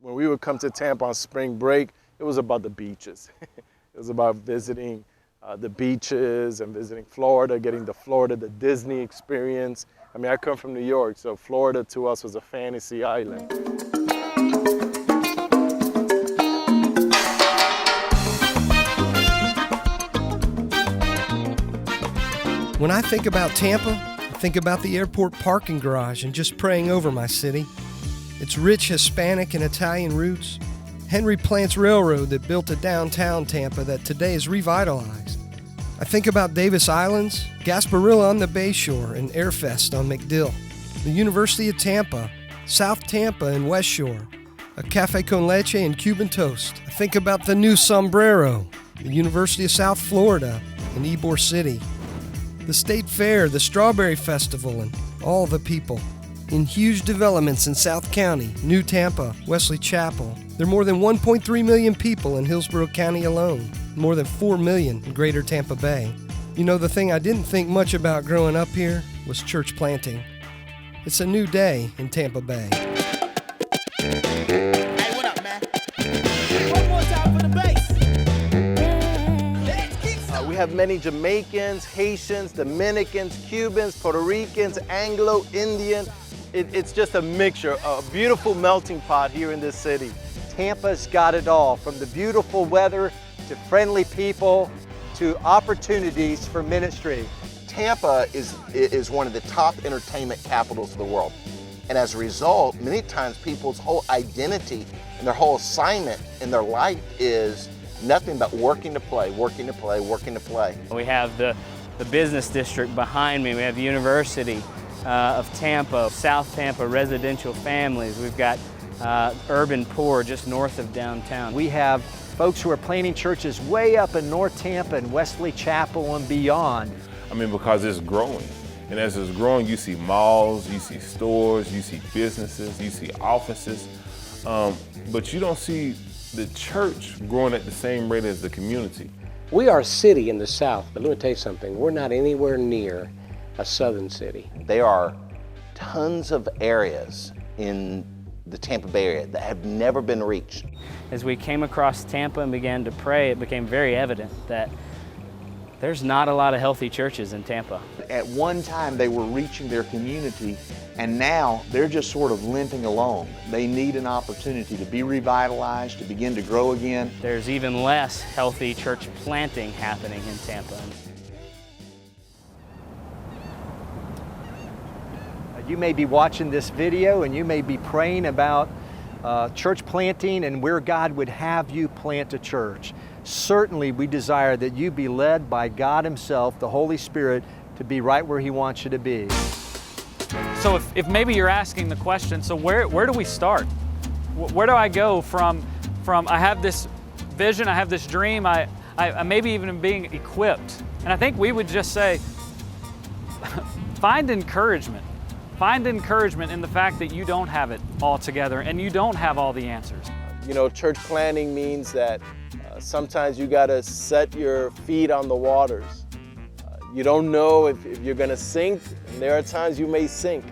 When we would come to Tampa on spring break, it was about the beaches. It was about visiting the beaches and visiting Florida, getting to Florida, the Disney experience. I mean, I come from New York, so Florida to us was a fantasy island. When I think about Tampa, I think about the airport parking garage and just praying over my city. Its rich Hispanic and Italian roots. Henry Plant's railroad that built a downtown Tampa that today is revitalized. I think about Davis Islands, Gasparilla on the Bay Shore, and Airfest on MacDill. The University of Tampa, South Tampa and West Shore, a cafe con leche and Cuban toast. I think about the new Sombrero, the University of South Florida, and Ybor City. The State Fair, the Strawberry Festival, and all the people. In huge developments in South County, New Tampa, Wesley Chapel, there are more than 1.3 million people in Hillsborough County alone, more than 4 million in Greater Tampa Bay. You know, the thing I didn't think much about growing up here was church planting. It's a new day in Tampa Bay. Hey, what up, man? One more time for the bass. We have many Jamaicans, Haitians, Dominicans, Cubans, Puerto Ricans, Anglo, Indian. It's just a mixture, a beautiful melting pot here in this city. Tampa's got it all, from the beautiful weather to friendly people to opportunities for ministry. Tampa is one of the top entertainment capitals of the world. And as a result, many times people's whole identity and their whole assignment in their life is nothing but working to play, working to play, working to play. We have the business district behind me. We have the University of Tampa, South Tampa residential families. We've got urban poor just north of downtown. We have folks who are planting churches way up in North Tampa and Wesley Chapel and beyond. I mean, because it's growing. And as it's growing, you see malls, you see stores, you see businesses, you see offices, but you don't see the church growing at the same rate as the community. We are a city in the South, but let me tell you something, we're not anywhere near a southern city. There are tons of areas in the Tampa Bay area that have never been reached. As we came across Tampa and began to pray, it became very evident that there's not a lot of healthy churches in Tampa. At one time they were reaching their community, and now they're just sort of limping along. They need an opportunity to be revitalized, to begin to grow again. There's even less healthy church planting happening in Tampa. You may be watching this video and you may be praying about church planting and where God would have you plant a church. Certainly we desire that you be led by God Himself, the Holy Spirit, to be right where He wants you to be. So if maybe you're asking the question, so where do we start? Where do I go from I have this vision, I have this dream, I maybe even being equipped? And I think we would just say, find encouragement. Find encouragement in the fact that you don't have it all together and you don't have all the answers. You know, church planting means that sometimes you gotta set your feet on the waters. You don't know if you're gonna sink, and there are times you may sink.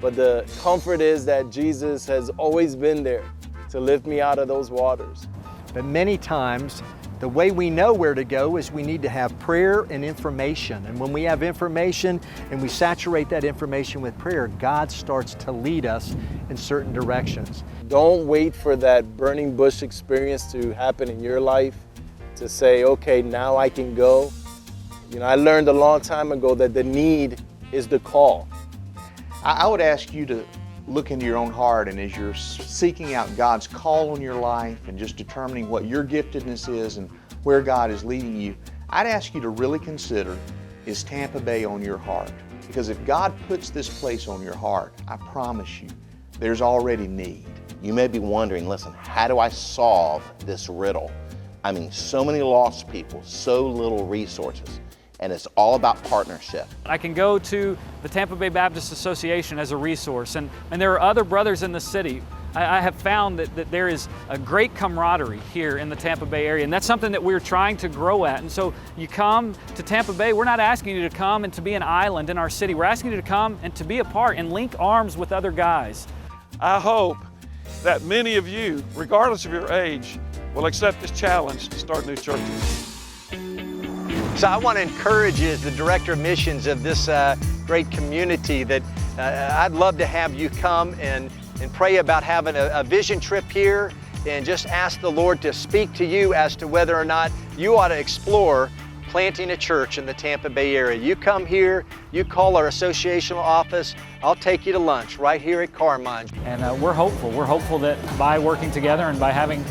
But the comfort is that Jesus has always been there to lift me out of those waters. But many times, the way we know where to go is we need to have prayer and information. And when we have information and we saturate that information with prayer, God starts to lead us in certain directions. Don't wait for that burning bush experience to happen in your life to say, okay, now I can go. You know, I learned a long time ago that the need is the call. I would ask you to look into your own heart, and as you're seeking out God's call on your life and just determining what your giftedness is and where God is leading you, I'd ask you to really consider, is Tampa Bay on your heart? Because if God puts this place on your heart, I promise you, there's already need. You may be wondering, listen, how do I solve this riddle? I mean, so many lost people, so little resources. And it's all about partnership. I can go to the Tampa Bay Baptist Association as a resource, and there are other brothers in the city. I have found that there is a great camaraderie here in the Tampa Bay area, and that's something that we're trying to grow at. And so you come to Tampa Bay, we're not asking you to come and to be an island in our city. We're asking you to come and to be a part and link arms with other guys. I hope that many of you, regardless of your age, will accept this challenge to start new churches. So I want to encourage you as the Director of Missions of this great community that I'd love to have you come and pray about having a vision trip here and just ask the Lord to speak to you as to whether or not you ought to explore planting a church in the Tampa Bay area. You come here, you call our associational office, I'll take you to lunch right here at Carmine. And we're hopeful. We're hopeful that by working together and by having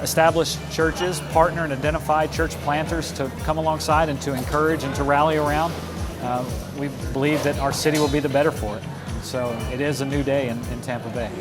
established churches, partner and identify church planters to come alongside and to encourage and to rally around, we believe that our city will be the better for it. So it is a new day in Tampa Bay.